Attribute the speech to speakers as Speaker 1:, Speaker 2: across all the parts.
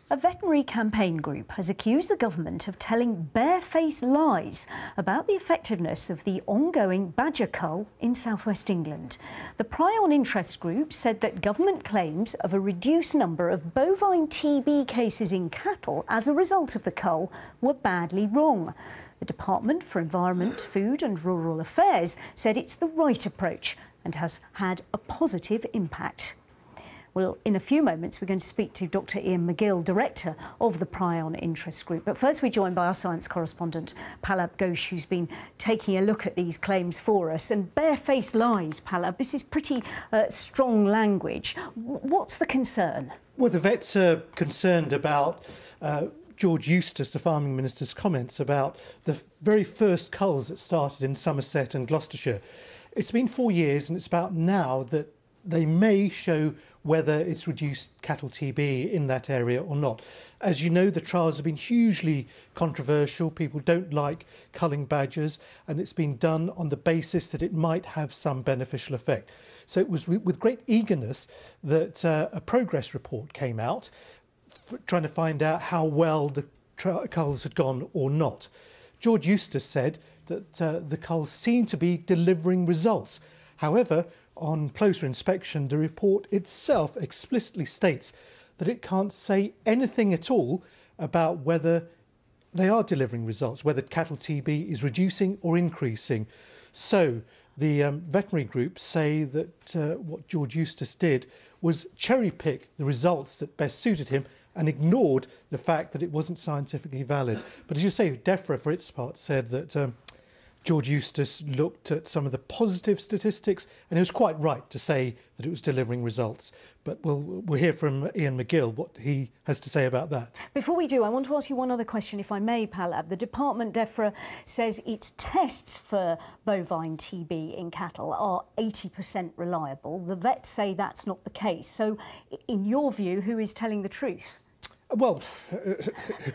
Speaker 1: A veterinary campaign group has accused the government of telling barefaced lies about the effectiveness of the ongoing badger cull in southwest England. The Prion interest group said that government claims of a reduced number of bovine TB cases in cattle as a result of the cull were badly wrong. The Department for Environment, Food and Rural Affairs said it's the right approach and has had a positive impact. Well, in a few moments, we're going to speak to Dr. Iain McGill, Director of the Prion Interest Group. But first, we're joined by our science correspondent, Palab Ghosh, who's been taking a look at these claims for us. And barefaced lies, Palab, this is pretty strong language. What's the concern? Well,
Speaker 2: the vets are concerned about George Eustice, the farming minister's comments about the very first culls that started in Somerset and Gloucestershire. It's been 4 years, and it's about now that they may show whether it's reduced cattle TB in that area or not. As you know, the trials have been hugely controversial. People don't like culling badgers, and it's been done on the basis that it might have some beneficial effect. So it was with great eagerness that a progress report came out, trying to find out how well the culls had gone or not. George Eustice said that the culls seemed to be delivering results. However, on closer inspection, the report itself explicitly states that it can't say anything at all about whether they are delivering results, whether cattle TB is reducing or increasing. So the veterinary groups say that what George Eustice did was cherry-pick the results that best suited him and ignored the fact that it wasn't scientifically valid. But as you say, DEFRA, for its part, said that George Eustice looked at some of the positive statistics, and he was quite right to say that it was delivering results. But we'll hear from Iain McGill what he has to say about that.
Speaker 1: Before we do, I want to ask you one other question, if I may, Palab. The department, DEFRA, says its tests for bovine TB in cattle are 80% reliable. The vets say that's not the case. So, in your view, who is telling the truth?
Speaker 2: Well,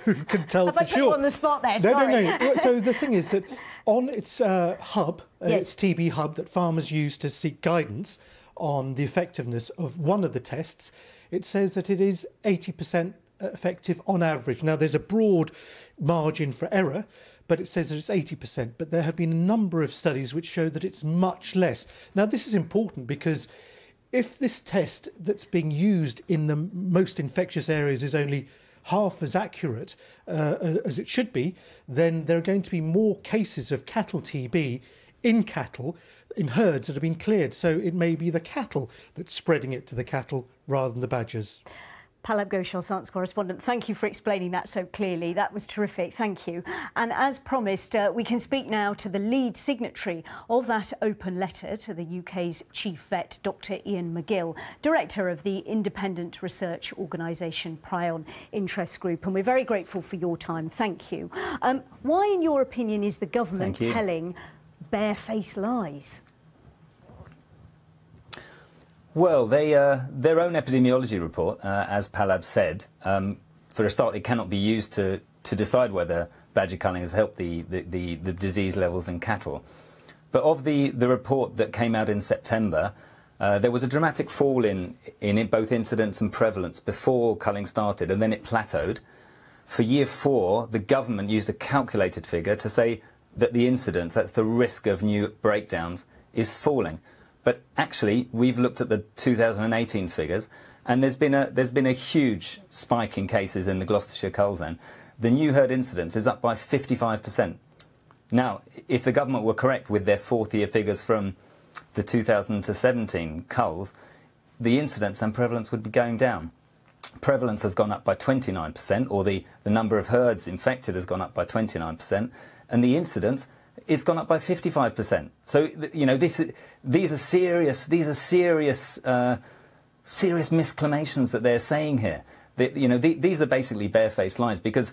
Speaker 2: who can tell for sure?
Speaker 1: Have I put you on the spot there? Sorry.
Speaker 2: No. So the thing is that on its hub, its TB hub that farmers use to seek guidance on the effectiveness of one of the tests, it says that it is 80% effective on average. Now, there's a broad margin for error, but it says that it's 80%. But there have been a number of studies which show that it's much less. Now, this is important because if this test that's being used in the most infectious areas is only half as accurate as it should be, then there are going to be more cases of cattle TB in cattle, in herds that have been cleared. So it may be the cattle that's spreading it to the cattle rather than the badgers.
Speaker 1: Palab Ghosh, our science correspondent, thank you for explaining that so clearly. That was terrific, thank you. And as promised, we can speak now to the lead signatory of that open letter to the UK's chief vet, Dr. Iain McGill, director of the independent research organisation Prion Interest Group. And we're very grateful for your time, thank you. Why, in your opinion, is the government telling barefaced lies?
Speaker 3: Well, their own epidemiology report, as Palab said, for a start, it cannot be used to decide whether badger culling has helped the disease levels in cattle. But of the report that came out in September, there was a dramatic fall in both incidence and prevalence before culling started, and then it plateaued. For year 4, the government used a calculated figure to say that the incidence, that's the risk of new breakdowns, is falling. But actually, we've looked at the 2018 figures, and there's been a huge spike in cases in the Gloucestershire cull zone. The new herd incidence is up by 55%. Now, if the government were correct with their 4th-year figures from the 2017 culls, the incidence and prevalence would be going down. Prevalence has gone up by 29%, or the number of herds infected has gone up by 29%, and the incidence it's gone up by 55%. So you know these are serious misclamations that they're saying here. These are basically barefaced lies because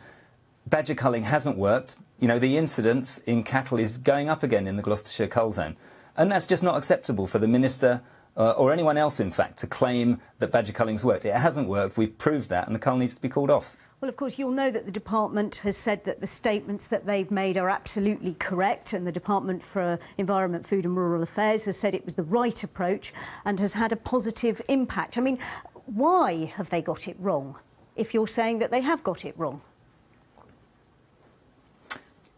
Speaker 3: badger culling hasn't worked. You know, the incidence in cattle is going up again in the Gloucestershire cull zone, and that's just not acceptable for the minister or anyone else, in fact, to claim that badger culling's worked. It hasn't worked. We've proved that, and the cull needs to be called off.
Speaker 1: Well, of course, you'll know that the department has said that the statements that they've made are absolutely correct, and the Department for Environment, Food and Rural Affairs has said it was the right approach and has had a positive impact. I mean, why have they got it wrong? if you're saying that they have got it wrong?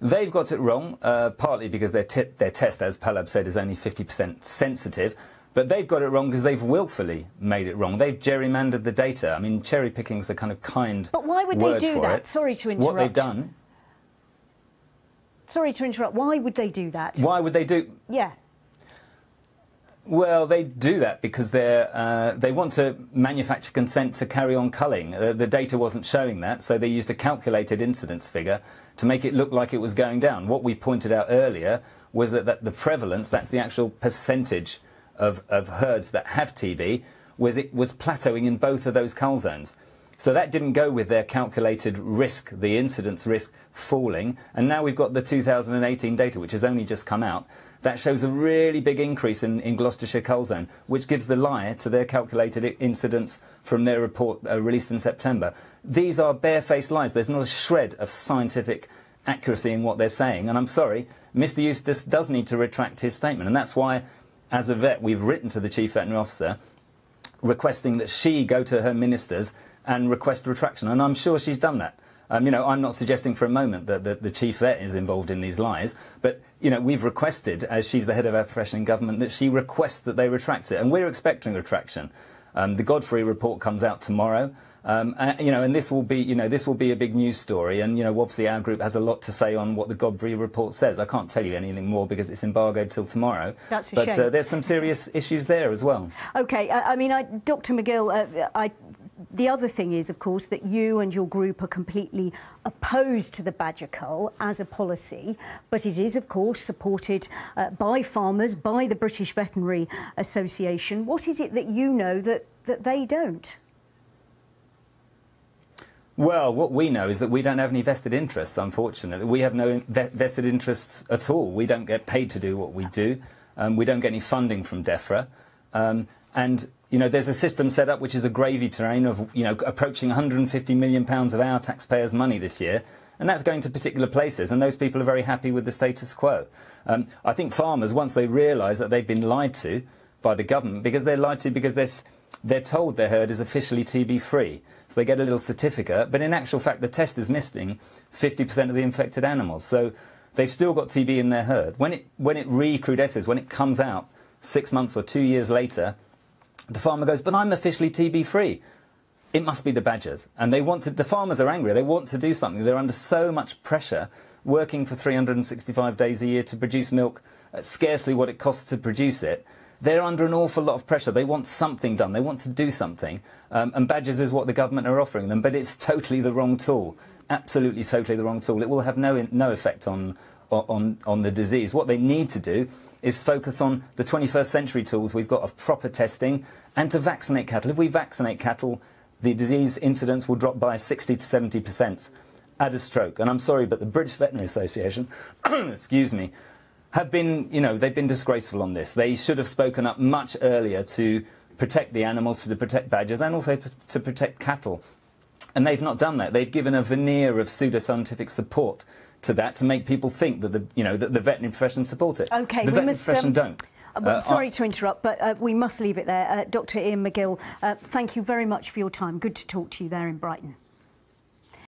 Speaker 3: They've got it wrong, partly because their test, as Palab said, is only 50% sensitive. But they've got it wrong because they've willfully made it wrong. They've gerrymandered the data. I mean, cherry picking's the kind of kind
Speaker 1: But why would they do that? Sorry to interrupt.
Speaker 3: What they've done...
Speaker 1: Sorry to interrupt. Why would they do that?
Speaker 3: Why would they do...
Speaker 1: Yeah.
Speaker 3: Well, they do that because they want to manufacture consent to carry on culling. The data wasn't showing that, so they used a calculated incidence figure to make it look like it was going down. What we pointed out earlier was that the prevalence, that's the actual percentage of herds that have TB, it was plateauing in both of those cull zones. So that didn't go with their calculated risk, the incidence risk falling. And now we've got the 2018 data, which has only just come out. That shows a really big increase in Gloucestershire cull zone, which gives the lie to their calculated incidence from their report released in September. These are barefaced lies. There's not a shred of scientific accuracy in what they're saying. And I'm sorry, Mr Eustace does need to retract his statement. And that's why, as a vet, we've written to the Chief Veterinary Officer requesting that she go to her ministers and request retraction. And I'm sure she's done that. You know, I'm not suggesting for a moment that the Chief Vet is involved in these lies, but, you know, we've requested, as she's the head of our profession in government, that she requests that they retract it. And we're expecting retraction. The Godfrey report comes out tomorrow. You know, and this will be, this will be a big news story. And, you know, obviously our group has a lot to say on what the Godfrey report says. I can't tell you anything more because it's embargoed till tomorrow.
Speaker 1: That's a shame.
Speaker 3: But there's some serious issues there as well.
Speaker 1: OK, I mean, Dr McGill, the other thing is, of course, that you and your group are completely opposed to the badger cull as a policy, but it is, of course, supported by farmers, by the British Veterinary Association. What is it that you know that they don't?
Speaker 3: Well, what we know is that we don't have any vested interests, unfortunately. We have no vested interests at all. We don't get paid to do what we do. We don't get any funding from DEFRA. And, you know, there's a system set up which is a gravy train of, you know, approaching £150 million of our taxpayers' money this year. And that's going to particular places. And those people are very happy with the status quo. I think farmers, once they realise that they've been lied to by the government, because they're lied to because they're told their herd is officially TB-free. So they get a little certificate, but in actual fact the test is missing 50% of the infected animals. So they've still got TB in their herd. When it recrudesces, when it comes out 6 months or 2 years later, the farmer goes, but I'm officially TB-free. It must be the badgers. And the farmers are angry. They want to do something. They're under so much pressure, working for 365 days a year to produce milk at scarcely what it costs to produce it. They're under an awful lot of pressure. They want something done. They want to do something. And badgers is what the government are offering them. But it's totally the wrong tool. Absolutely totally the wrong tool. It will have no effect on the disease. What they need to do is focus on the 21st century tools we've got of proper testing and to vaccinate cattle. If we vaccinate cattle, the disease incidence will drop by 60 to 70%. Add a stroke. And I'm sorry, but the British Veterinary Association, excuse me, have been, they've been disgraceful on this. They should have spoken up much earlier to protect the animals, to protect badgers, and also to protect cattle. And they've not done that. They've given a veneer of pseudoscientific support to that to make people think that the veterinary profession support it.
Speaker 1: OK,
Speaker 3: the veterinary profession don't.
Speaker 1: I'm sorry to interrupt, but we must leave it there. Dr. Iain McGill, thank you very much for your time. Good to talk to you there in Brighton.